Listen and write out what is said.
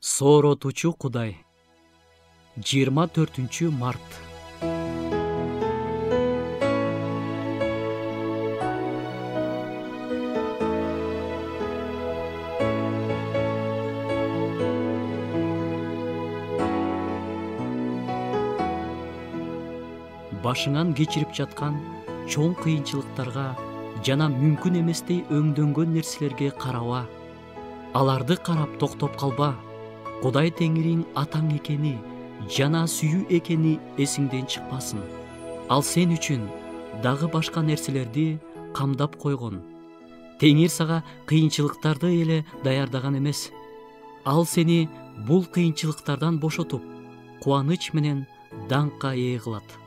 Сооротуучу Кудай. 24-март. Башыңан кечирип жаткан чоң кыйынчылыктарга жана мүмкүн эместей өңдөнгөн нерселерге караба. Аларды карап токтоп калба. Кудай Теңириң атаң экени жана сүйүү экени эсиңден чыкпасын. Ал сен үчүн дагы башка нерселерди камдап койгон. Теңир сага кыйынчылыктарды эле даярдаган эмес. Ал сени бул кыйынчылыктардан бошотуп, кубаныч менен даңкка ээ кылат.